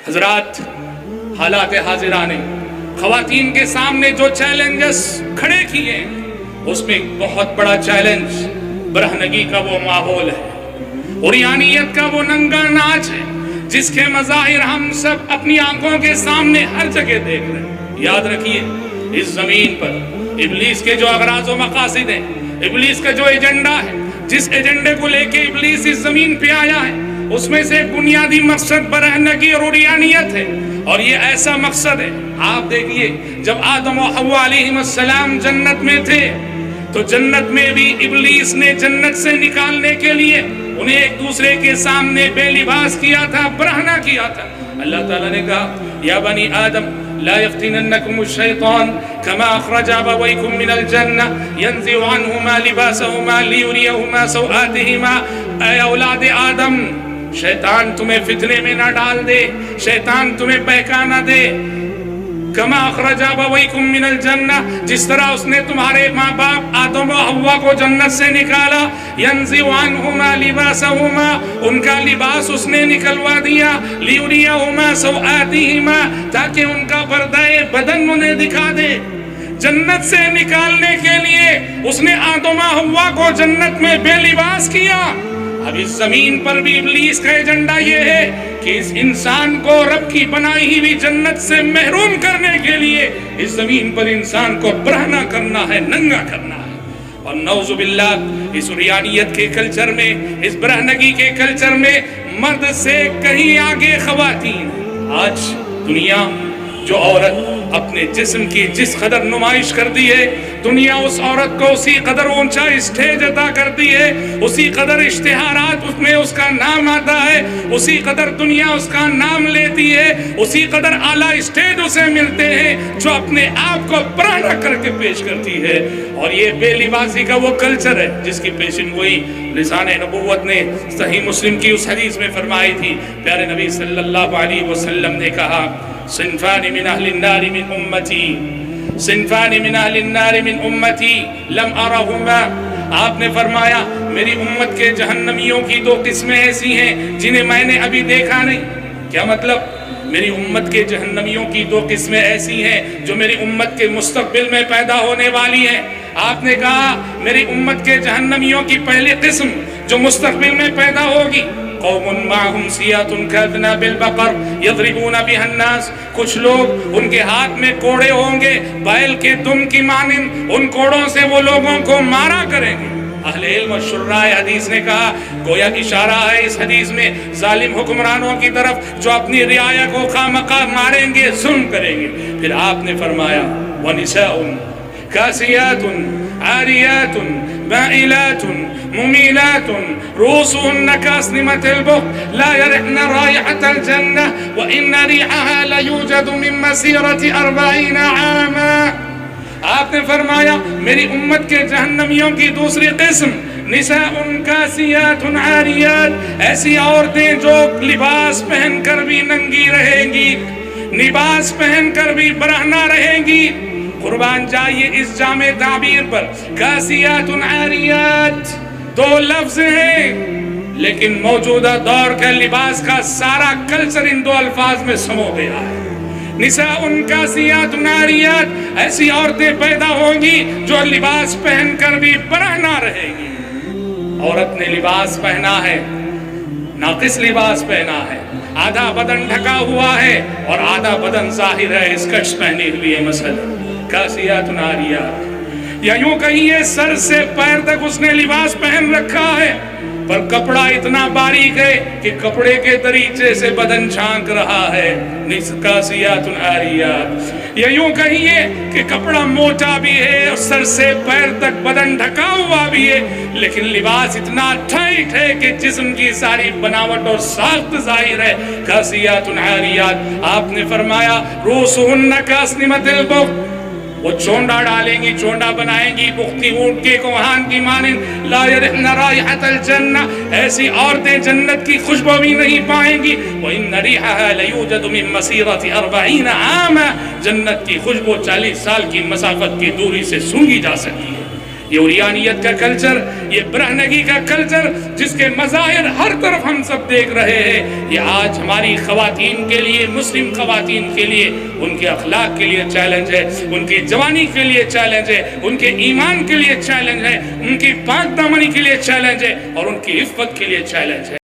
حضرات، حالات حاضرہ نے خواتین کے سامنے جو چیلنجز کھڑے کیے ہیں، اس میں ایک بہت بڑا چیلنج برہنگی کا وہ ماحول ہے، عریانیت کا وہ ننگا ناچ ہے جس کے مظاہر ہم سب اپنی آنکھوں کے سامنے ہر جگہ دیکھ رہے ہیں۔ یاد رکھیے، اس زمین پر ابلیس کے جو اغراض و مقاصد ہیں، ابلیس کا جو ایجنڈا ہے، جس ایجنڈے کو لے کے ابلیس اس زمین پہ آیا ہے، اس میں سے ایک بنیادی مقصد برہنگی اور عریانیت ہے۔ اور یہ ایسا مقصد ہے، آپ دیکھیے، جب آدم و حوا علیہ السلام جنت میں تھے تو جنت میں بھی ابلیس نے جنت سے نکالنے کے لیے انہیں ایک دوسرے کے سامنے بے لباس کیا تھا، برہنہ کیا تھا۔ اللہ تعالیٰ نے کہا، یا بنی آدم لا يفتننكم الشيطان كما أخرج أبويكم من الجنة ينزع عنهما لباسهما ليريهما سوآتهما۔ اے اولاد آدم، شیطان تمہیں فتنے میں نہ ڈال دے، شیطان تمہیں بہکا نہ دے۔ کما اخرج ابویکم من الجنہ، جس طرح اس نے تمہارے ماں باپ آدم و حوا کو جنت سے نکالا، ینزع عنہما لباسہما، ان کا لباس اس نے نکلوا دیا، لیریہما سوآتہما، تاکہ ان کا پردہ بدن انہیں دکھا دے۔ جنت سے نکالنے کے لیے اس نے آدم و حوا کو جنت میں بے لباس کیا۔ اب اس زمین پر بھی ابلیس کا ایجنڈا یہ ہے کہ اس انسان کو رب کی بنائی ہوئی جنت سے محروم کرنے کے لیے اس زمین پر انسان کو برہنہ کرنا ہے، ننگا کرنا ہے۔ اور نعوذ باللہ، اس عریانیت کے کلچر میں، اس برہنگی کے کلچر میں مرد سے کہیں آگے خواتین۔ آج دنیا جو عورت اپنے جسم کی جس قدر نمائش کرتی ہے، دنیا اس عورت کو اسی قدر اونچا اسٹیج عطا کرتی ہے، اسی قدر اشتہارات اس میں اس کا نام آتا ہے، اسی قدر دنیا اس کا نام لیتی ہے، اسی قدر اعلیٰ اسٹیج اسے ملتے ہیں جو اپنے آپ کو برہنہ کر کے پیش کرتی ہے۔ اور یہ بے لباسی کا وہ کلچر ہے جس کی پیشن گوئی لسان نبوت نے صحیح مسلم کی اس حدیث میں فرمائی تھی۔ پیارے نبی صلی اللہ علیہ وسلم نے کہا، صنفان من اہل النار من امتی، صنفان من اہل النار من امتی لم ارہما۔ آپ نے فرمایا، میری امت کے جہنمیوں کی دو قسمیں ایسی ہیں جنہیں میں نے ابھی دیکھا نہیں۔ کیا مطلب؟ میری امت کے جہنمیوں کی دو قسمیں ایسی ہیں جو میری امت کے مستقبل میں پیدا ہونے والی ہیں۔ آپ نے کہا، میری امت کے جہنمیوں کی پہلی قسم جو مستقبل میں پیدا ہوگی، قوم معهم سیات کاذناب البقر یضربون بها الناس، کچھ لوگ ان کے ہاتھ میں کوڑے ہوں گے بیل کے دم کی مانند، ان کوڑوں سے وہ لوگوں کو مارا کریں گے۔ اہل علم و شراء حدیث نے کہا، گویا اشارہ ہے اس حدیث میں ظالم حکمرانوں کی طرف جو اپنی رعایا کو خامخواہ ماریں گے، ظلم کریں گے۔ پھر آپ نے فرمایا، وَنِسَاءٌ كَاسِيَاتٌ عَارِيَاتٌ مَائِلَاتٌ مُمِيلَاتٌ رُؤُوسُهُنَّ كَأَسْنِمَةِ الْبُخْتِ لَا يَرِحْنَ رَائِحَةَ الْجَنَّةِ وَإِنَّ رِيحَهَا لَيُوجَدُ مِن مَّسِيرَةِ 40 عَامًا۔ آپ نے فرمایا، میری امت کے جہنمیوں کی دوسری قسم، نساء کاسیات عاریات، ایسی عورتیں جو لباس پہن کر بھی ننگی رہیں گی، لباس پہن کر بھی برہنہ رہیں گی۔ قربان جائیے اس جامع تعبیر پر، کاسیات عاریات دو لفظ ہیں، لیکن موجودہ دور کے لباس کا سارا کلچر ان دو الفاظ میں سمو گیا ہے۔ نساء کاسیات عاریات، ایسی عورتیں پیدا ہوں گی جو لباس پہن کر بھی برہنہ رہے گی۔ عورت نے لباس پہنا ہے، ناقص لباس پہنا ہے، آدھا بدن ڈھکا ہوا ہے اور آدھا بدن ظاہر ہے، اسکرٹس پہنی ہوئی ہے مثلا۔ کاسیات عاریات، یا یوں کہیے سر سے پیر تک اس نے لباس پہن رکھا ہے، پر کپڑا اتنا باریک ہے کہ کپڑے کے طریقے سے بدن چھانک رہا ہے۔ کاسیات عاریات، یا یوں کہیے کہ کپڑا موٹا بھی ہے اور سر سے پیر تک بدن ڈھکا ہوا بھی ہے، لیکن لباس اتنا ٹائٹ ہے کہ جسم کی ساری بناوٹ اور ساخت ظاہر ہے۔ کاسیات عاریات، آپ نے فرمایا، رؤوسہن کأسنمة البخت، وہ چونڈا ڈالیں گی، چونڈا بنائیں گی بختی اونٹ کے کوہان کی مانند، لا یرحن رائحۃ الجنہ، ایسی عورتیں جنت کی خوشبو بھی نہیں پائیں گی۔ وَإِنَّ رِيحَهَا لَيُوجَدُ مِن مَّسِيرَةِ 40 عَامًا، جنت کی خوشبو 40 سال کی مسافت کی دوری سے سونگھی جا سکتی ہے۔ یہ اوریانیت کا کلچر، یہ برہنگی کا کلچر جس کے مظاہر ہر طرف ہم سب دیکھ رہے ہیں، یہ آج ہماری خواتین کے لیے، مسلم خواتین کے لیے، ان کے اخلاق کے لیے چیلنج ہے، ان کی جوانی کے لیے چیلنج ہے، ان کے ایمان کے لیے چیلنج ہے، ان کی پاک دامنی کے لیے چیلنج ہے، اور ان کی عفت کے لیے چیلنج ہے۔